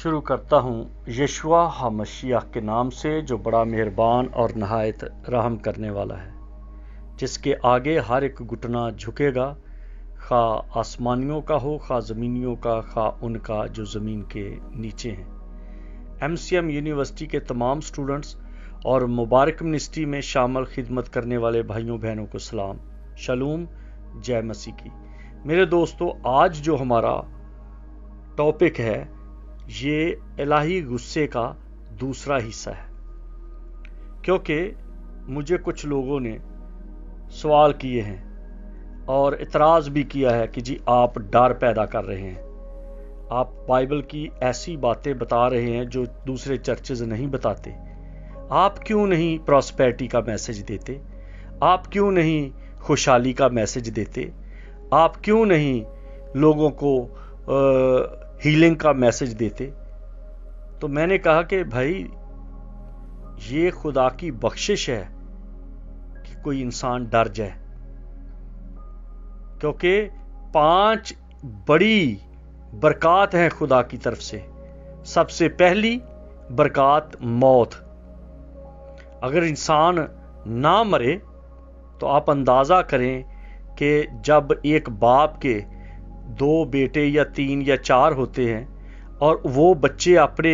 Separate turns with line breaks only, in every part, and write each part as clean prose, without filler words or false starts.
شروع کرتا ہوں یشوع ہمشیح کے نام سے جو بڑا مہربان اور نہایت رحم کرنے والا ہے، جس کے آگے ہر ایک گھٹنا جھکے گا، خواہ آسمانیوں کا ہو، خواہ زمینیوں کا، خواہ ان کا جو زمین کے نیچے ہیں۔ MCM یونیورسٹی کے تمام سٹوڈنٹس اور مبارک منسٹری میں شامل خدمت کرنے والے بھائیوں بہنوں کو سلام، شلوم، جے مسیح کی۔ میرے دوستو، آج جو ہمارا ٹاپک ہے یہ الہی غصے کا دوسرا حصہ ہے، کیونکہ مجھے کچھ لوگوں نے سوال کیے ہیں اور اعتراض بھی کیا ہے کہ جی آپ ڈر پیدا کر رہے ہیں، آپ بائبل کی ایسی باتیں بتا رہے ہیں جو دوسرے چرچز نہیں بتاتے، آپ کیوں نہیں پراسپیرٹی کا میسج دیتے، آپ کیوں نہیں خوشحالی کا میسج دیتے، آپ کیوں نہیں لوگوں کو ہیلنگ کا میسج دیتے؟ تو میں نے کہا کہ بھائی یہ خدا کی بخشش ہے کہ کوئی انسان ڈر جائے، کیونکہ 5 بڑی برکات ہیں خدا کی طرف سے۔ سب سے پہلی برکات موت۔ اگر انسان نہ مرے تو آپ اندازہ کریں کہ جب ایک باپ کے 2 بیٹے یا 3 یا 4 ہوتے ہیں اور وہ بچے اپنے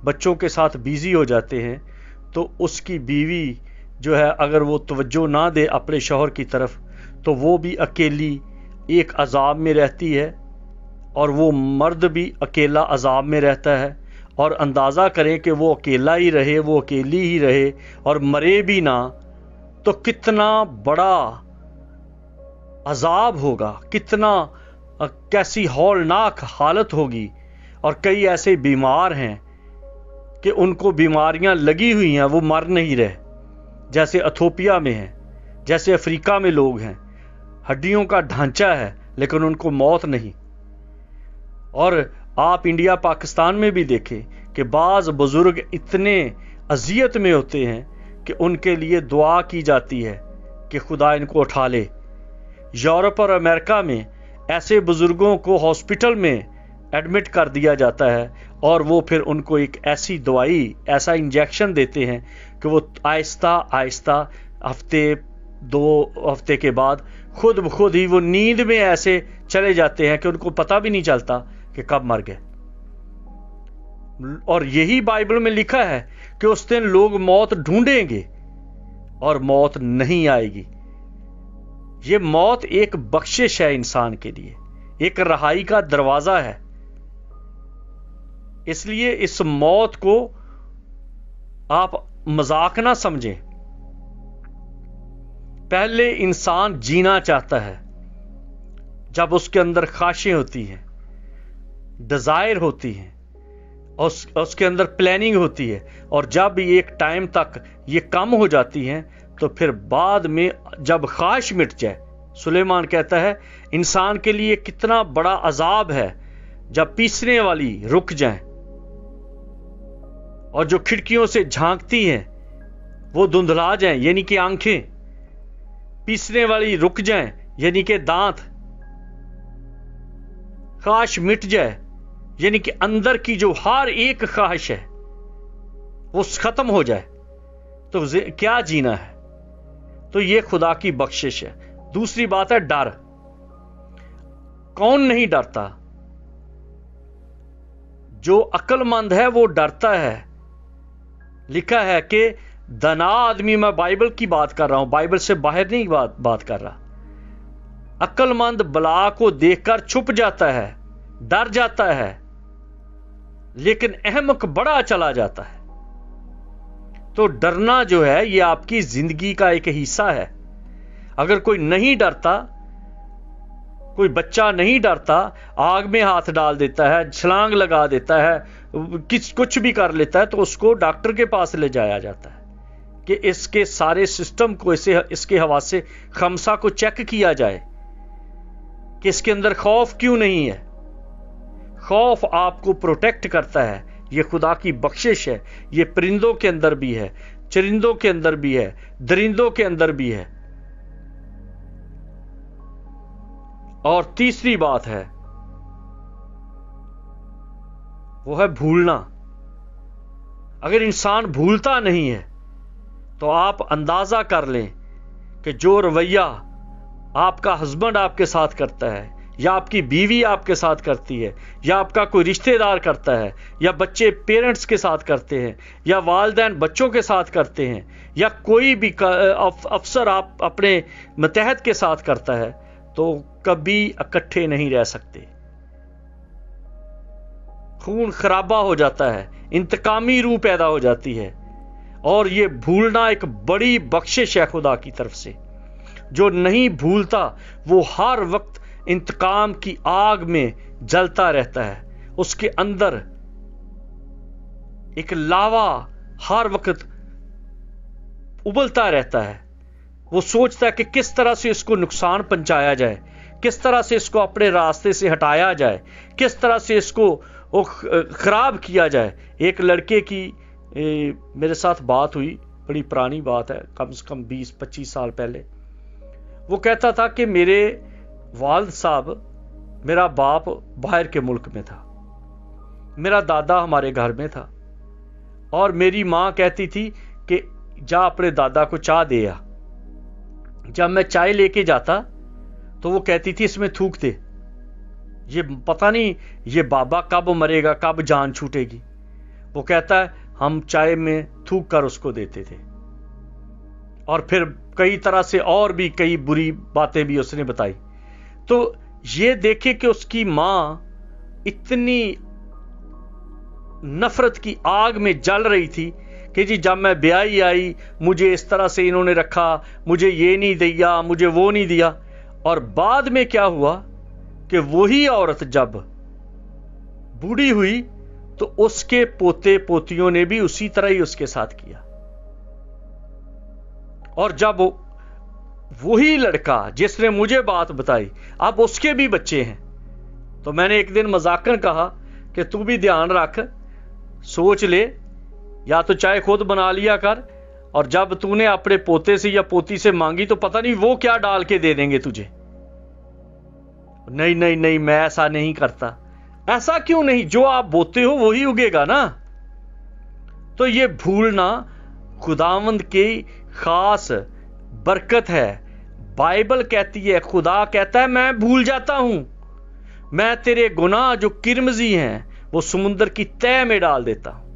بچوں کے ساتھ بیزی ہو جاتے ہیں تو اس کی بیوی جو ہے اگر وہ توجہ نہ دے اپنے شوہر کی طرف تو وہ بھی اکیلی ایک عذاب میں رہتی ہے، اور وہ مرد بھی اکیلا عذاب میں رہتا ہے۔ اور اندازہ کریں کہ وہ اکیلا ہی رہے، وہ اکیلی ہی رہے اور مرے بھی نہ، تو کتنا بڑا عذاب ہوگا، کیسی ہولناک حالت ہوگی۔ اور کئی ایسے بیمار ہیں کہ ان کو بیماریاں لگی ہوئی ہیں، وہ مر نہیں رہے، جیسے ایتھوپیا میں ہیں، جیسے افریقہ میں لوگ ہیں، ہڈیوں کا ڈھانچہ ہے لیکن ان کو موت نہیں۔ اور آپ انڈیا پاکستان میں بھی دیکھیں کہ بعض بزرگ اتنے اذیت میں ہوتے ہیں کہ ان کے لیے دعا کی جاتی ہے کہ خدا ان کو اٹھا لے۔ یورپ اور امریکہ میں ایسے بزرگوں کو ہاسپٹل میں ایڈمٹ کر دیا جاتا ہے اور وہ پھر ان کو ایک ایسی دوائی، ایسا انجیکشن دیتے ہیں کہ وہ آہستہ آہستہ ہفتے 2 ہفتے کے بعد خود بخود ہی وہ نیند میں ایسے چلے جاتے ہیں کہ ان کو پتہ بھی نہیں چلتا کہ کب مر گئے۔ اور یہی بائبل میں لکھا ہے کہ اس دن لوگ موت ڈھونڈیں گے اور موت نہیں آئے گی۔ یہ موت ایک بخشش ہے انسان کے لیے، ایک رہائی کا دروازہ ہے۔ اس لیے اس موت کو آپ مذاق نہ سمجھیں۔ پہلے انسان جینا چاہتا ہے جب اس کے اندر خواہشیں ہوتی ہیں، ڈیزائر ہوتی ہیں، اس کے اندر پلاننگ ہوتی ہے، اور جب ایک ٹائم تک یہ کم ہو جاتی ہیں تو پھر بعد میں جب خواہش مٹ جائے، سلیمان کہتا ہے انسان کے لیے کتنا بڑا عذاب ہے جب پیسنے والی رک جائیں اور جو کھڑکیوں سے جھانکتی ہیں وہ دھندلا جائیں، یعنی کہ آنکھیں، پیسنے والی رک جائیں یعنی کہ دانت، خواہش مٹ جائے یعنی کہ اندر کی جو ہر ایک خواہش ہے وہ ختم ہو جائے، تو کیا جینا ہے؟ تو یہ خدا کی بخشش ہے۔ دوسری بات ہے ڈر۔ کون نہیں ڈرتا؟ جو عقل مند ہے وہ ڈرتا ہے۔ لکھا ہے کہ دنا آدمی، میں بائبل کی بات کر رہا ہوں، بائبل سے باہر نہیں بات کر رہا، عقل مند بلا کو دیکھ کر چھپ جاتا ہے، ڈر جاتا ہے، لیکن احمق بڑا چلا جاتا ہے۔ تو ڈرنا جو ہے یہ آپ کی زندگی کا ایک حصہ ہے۔ اگر کوئی نہیں ڈرتا، کوئی بچہ نہیں ڈرتا، آگ میں ہاتھ ڈال دیتا ہے، چھلانگ لگا دیتا ہے، کچھ بھی کر لیتا ہے، تو اس کو ڈاکٹر کے پاس لے جایا جاتا ہے کہ اس کے سارے سسٹم کو، اس کے حواسے خمسہ کو چیک کیا جائے کہ اس کے اندر خوف کیوں نہیں ہے۔ خوف آپ کو پروٹیکٹ کرتا ہے، یہ خدا کی بخشش ہے۔ یہ پرندوں کے اندر بھی ہے، چرندوں کے اندر بھی ہے، درندوں کے اندر بھی ہے۔ اور تیسری بات ہے وہ ہے بھولنا۔ اگر انسان بھولتا نہیں ہے تو آپ اندازہ کر لیں کہ جو رویہ آپ کا ہسبینڈ آپ کے ساتھ کرتا ہے، یا آپ کی بیوی آپ کے ساتھ کرتی ہے، یا آپ کا کوئی رشتہ دار کرتا ہے، یا بچے پیرنٹس کے ساتھ کرتے ہیں، یا والدین بچوں کے ساتھ کرتے ہیں، یا کوئی بھی افسر آپ اپنے ماتحت کے ساتھ کرتا ہے، تو کبھی اکٹھے نہیں رہ سکتے۔ خون خرابہ ہو جاتا ہے، انتقامی روح پیدا ہو جاتی ہے، اور یہ بھولنا ایک بڑی بخشش ہے خدا کی طرف سے۔ جو نہیں بھولتا وہ ہر وقت انتقام کی آگ میں جلتا رہتا ہے، اس کے اندر ایک لاوا ہر وقت ابلتا رہتا ہے۔ وہ سوچتا ہے کہ کس طرح سے اس کو نقصان پہنچایا جائے، کس طرح سے اس کو اپنے راستے سے ہٹایا جائے، کس طرح سے اس کو خراب کیا جائے۔ ایک لڑکے کی میرے ساتھ بات ہوئی، بڑی پرانی بات ہے، کم سے کم 20-25 سال پہلے۔ وہ کہتا تھا کہ میرے والد صاحب، میرا باپ باہر کے ملک میں تھا، میرا دادا ہمارے گھر میں تھا، اور میری ماں کہتی تھی کہ جا اپنے دادا کو چائے دے آ۔ جب میں چائے لے کے جاتا تو وہ کہتی تھی اس میں تھوک دے، یہ پتہ نہیں یہ بابا کب مرے گا، کب جان چھوٹے گی۔ وہ کہتا ہے ہم چائے میں تھوک کر اس کو دیتے تھے، اور پھر کئی طرح سے اور بھی کئی بری باتیں بھی اس نے بتائی۔ تو یہ دیکھے کہ اس کی ماں اتنی نفرت کی آگ میں جل رہی تھی کہ جی جب میں بیائی آئی مجھے اس طرح سے انہوں نے رکھا، مجھے یہ نہیں دیا، مجھے وہ نہیں دیا۔ اور بعد میں کیا ہوا کہ وہی عورت جب بوڑھی ہوئی تو اس کے پوتے پوتیوں نے بھی اسی طرح ہی اس کے ساتھ کیا۔ اور جب وہی لڑکا جس نے مجھے بات بتائی، اب اس کے بھی بچے ہیں، تو میں نے ایک دن مذاقاً کہا کہ تو بھی دھیان رکھ، سوچ لے، یا تو چائے خود بنا لیا کر، اور جب تو نے اپنے پوتے سے یا پوتی سے مانگی تو پتہ نہیں وہ کیا ڈال کے دے دیں گے تجھے۔ نہیں نہیں نہیں، میں ایسا نہیں کرتا۔ ایسا کیوں نہیں؟ جو آپ بوتے ہو وہی اگے گا نا۔ تو یہ بھولنا خداوند کی خاص برکت ہے۔ بائبل کہتی ہے، خدا کہتا ہے میں بھول جاتا ہوں، میں تیرے گناہ جو کرمزی ہیں وہ سمندر کی تہ میں ڈال دیتا ہوں،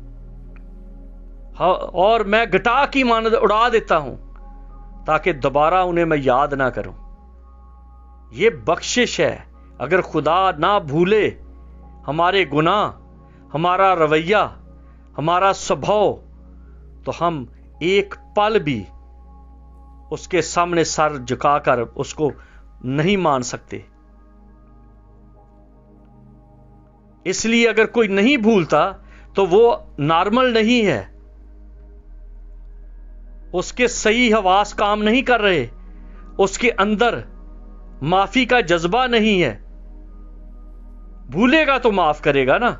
اور میں گٹا کی مانند اڑا دیتا ہوں تاکہ دوبارہ انہیں میں یاد نہ کروں۔ یہ بخشش ہے۔ اگر خدا نہ بھولے ہمارے گناہ، ہمارا رویہ، ہمارا سبھاؤ، تو ہم ایک پل بھی اس کے سامنے سر جھکا کر اس کو نہیں مان سکتے۔ اس لیے اگر کوئی نہیں بھولتا تو وہ نارمل نہیں ہے، اس کے صحیح حواس کام نہیں کر رہے، اس کے اندر معافی کا جذبہ نہیں ہے۔ بھولے گا تو معاف کرے گا نا،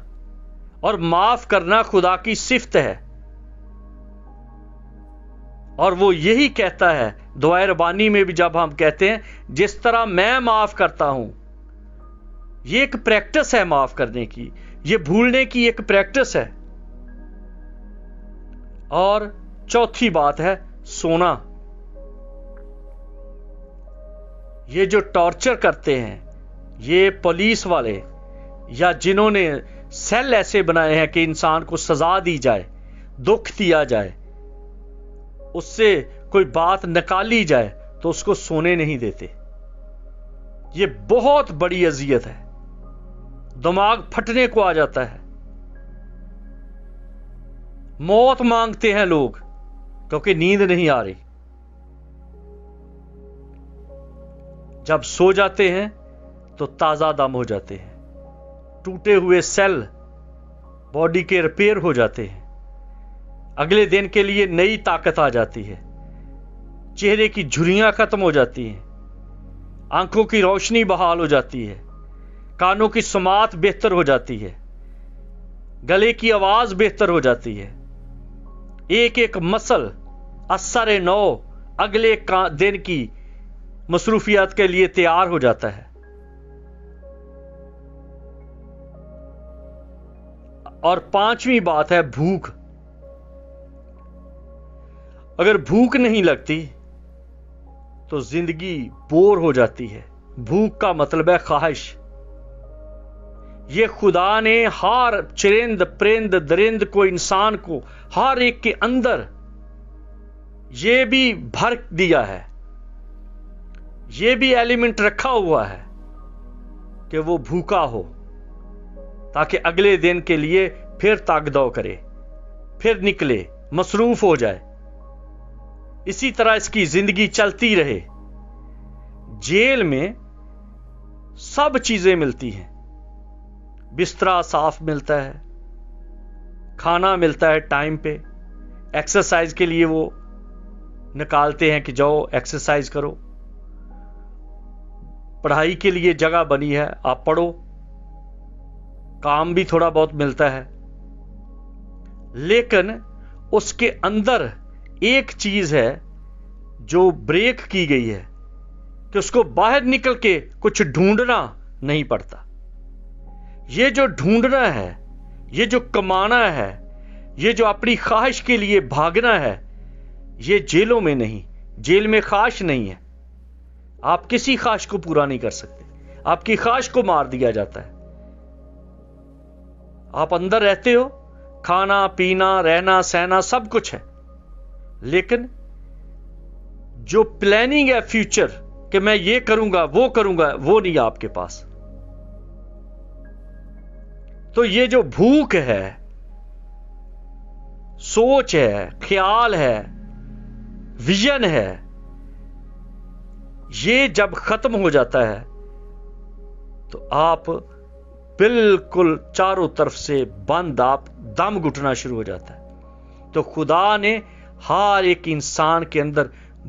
اور معاف کرنا خدا کی صفت ہے، اور وہ یہی کہتا ہے دعائے ربانی میں بھی جب ہم کہتے ہیں جس طرح میں معاف کرتا ہوں۔ یہ ایک پریکٹس ہے معاف کرنے کی، یہ بھولنے کی ایک پریکٹس ہے۔ اور چوتھی بات ہے سونا۔ یہ جو ٹارچر کرتے ہیں یہ پولیس والے، یا جنہوں نے سیل ایسے بنائے ہیں کہ انسان کو سزا دی جائے، دکھ دیا جائے، اس سے کوئی بات نکالی جائے تو اس کو سونے نہیں دیتے۔ یہ بہت بڑی اذیت ہے، دماغ پھٹنے کو آ جاتا ہے، موت مانگتے ہیں لوگ کیونکہ نیند نہیں آ رہی۔ جب سو جاتے ہیں تو تازہ دم ہو جاتے ہیں، ٹوٹے ہوئے سیل باڈی کے ریپیئر ہو جاتے ہیں، اگلے دن کے لیے نئی طاقت آ جاتی ہے، چہرے کی جھریاں ختم ہو جاتی ہیں، آنکھوں کی روشنی بحال ہو جاتی ہے، کانوں کی سماعت بہتر ہو جاتی ہے، گلے کی آواز بہتر ہو جاتی ہے، ایک ایک مسل اثر نو اگلے دن کی مصروفیات کے لیے تیار ہو جاتا ہے۔ اور پانچویں بات ہے بھوک. اگر بھوک نہیں لگتی تو زندگی بور ہو جاتی ہے. بھوک کا مطلب ہے خواہش. یہ خدا نے ہر چرند پرند درند کو، انسان کو، ہر ایک کے اندر یہ بھی بھر دیا ہے، یہ بھی ایلیمنٹ رکھا ہوا ہے کہ وہ بھوکا ہو، تاکہ اگلے دن کے لیے پھر تاگ دو کرے، پھر نکلے، مصروف ہو جائے. اسی طرح اس کی زندگی چلتی رہے. جیل میں سب چیزیں ملتی ہیں. بستر صاف ملتا ہے، کھانا ملتا ہے ٹائم پہ، ایکسرسائز کے لیے وہ نکالتے ہیں کہ جاؤ ایکسرسائز کرو، پڑھائی کے لیے جگہ بنی ہے، آپ پڑھو، کام بھی تھوڑا بہت ملتا ہے. لیکن اس کے اندر ایک چیز ہے جو بریک کی گئی ہے کہ اس کو باہر نکل کے کچھ ڈھونڈنا نہیں پڑتا. یہ جو ڈھونڈنا ہے، یہ جو کمانا ہے، یہ جو اپنی خواہش کے لیے بھاگنا ہے، یہ جیلوں میں نہیں. جیل میں خواہش نہیں ہے. آپ کسی خواہش کو پورا نہیں کر سکتے. آپ کی خواہش کو مار دیا جاتا ہے. آپ اندر رہتے ہو، کھانا پینا رہنا سہنا سب کچھ ہے، لیکن جو پلاننگ ہے فیوچر کہ میں یہ کروں گا وہ نہیں آپ کے پاس. تو یہ جو بھوک ہے، سوچ ہے، خیال ہے، ویژن ہے، یہ جب ختم ہو جاتا ہے تو آپ بالکل چاروں طرف سے بند، آپ دم گھٹنا شروع ہو جاتا ہے. تو خدا نے ہر ایک انسان کے اندر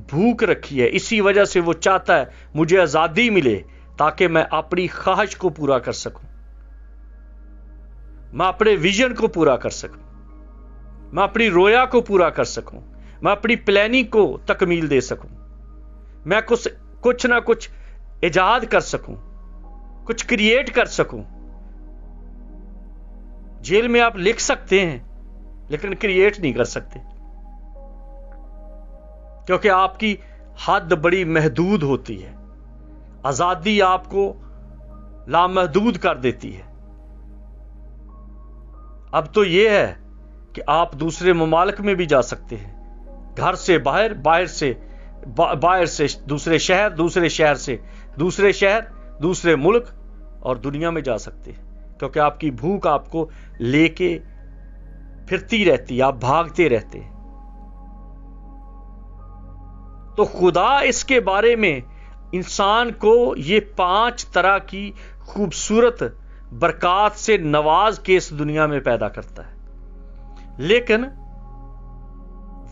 بھوک رکھی ہے. اسی وجہ سے وہ چاہتا ہے مجھے آزادی ملے تاکہ میں اپنی خواہش کو پورا کر سکوں، میں اپنے ویژن کو پورا کر سکوں، میں اپنی رویا کو پورا کر سکوں، میں اپنی پلاننگ کو تکمیل دے سکوں، میں کچھ نہ کچھ ایجاد کر سکوں، کچھ کریٹ کر سکوں. جیل میں آپ لکھ سکتے ہیں لیکن کریٹ نہیں کر سکتے، کیونکہ آپ کی حد بڑی محدود ہوتی ہے. آزادی آپ کو لامحدود کر دیتی ہے. اب تو یہ ہے کہ آپ دوسرے ممالک میں بھی جا سکتے ہیں، گھر سے باہر، باہر سے دوسرے شہر، دوسرے شہر سے دوسرے شہر، دوسرے ملک اور دنیا میں جا سکتے ہیں، کیونکہ آپ کی بھوک آپ کو لے کے پھرتی رہتی ہے، آپ بھاگتے رہتے ہیں. تو خدا اس کے بارے میں انسان کو یہ 5 طرح کی خوبصورت برکات سے نواز کے اس دنیا میں پیدا کرتا ہے. لیکن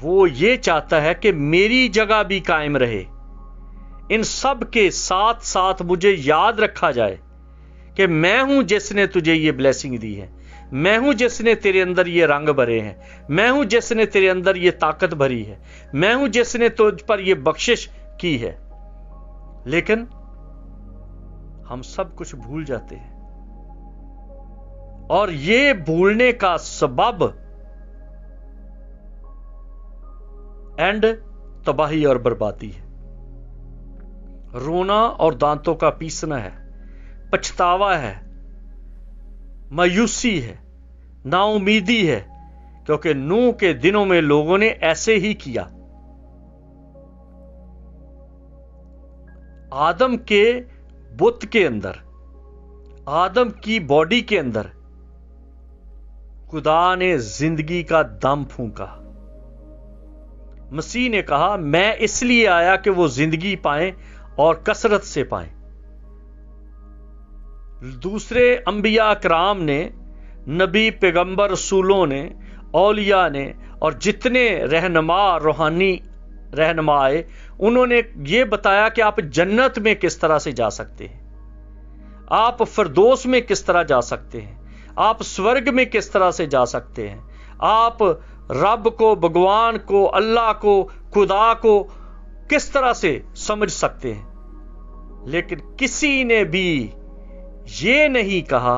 وہ یہ چاہتا ہے کہ میری جگہ بھی قائم رہے. ان سب کے ساتھ ساتھ مجھے یاد رکھا جائے کہ میں ہوں جس نے تجھے یہ بلیسنگ دی ہے، میں ہوں جس نے تیرے اندر یہ رنگ بھرے ہیں، میں ہوں جس نے تیرے اندر یہ طاقت بھری ہے، میں ہوں جس نے تجھ پر یہ بخشش کی ہے. لیکن ہم سب کچھ بھول جاتے ہیں، اور یہ بھولنے کا سبب اینڈ تباہی اور بربادی ہے. رونا اور دانتوں کا پیسنا ہے، پچھتاوا ہے، مایوسی ہے، نا امیدی ہے، کیونکہ نوح کے دنوں میں لوگوں نے ایسے ہی کیا. آدم کے بت کے اندر، آدم کی باڈی کے اندر خدا نے زندگی کا دم پھونکا. مسیح نے کہا میں اس لیے آیا کہ وہ زندگی پائیں اور کثرت سے پائیں. دوسرے انبیاء کرام نے، نبی پیغمبر رسولوں نے، اولیاء نے اور جتنے رہنما روحانی رہنما آئے، انہوں نے یہ بتایا کہ آپ جنت میں کس طرح سے جا سکتے ہیں، آپ فردوس میں کس طرح جا سکتے ہیں، آپ سورگ میں کس طرح سے جا سکتے ہیں، آپ رب کو، بھگوان کو، اللہ کو، خدا کو کس طرح سے سمجھ سکتے ہیں. لیکن کسی نے بھی یہ نہیں کہا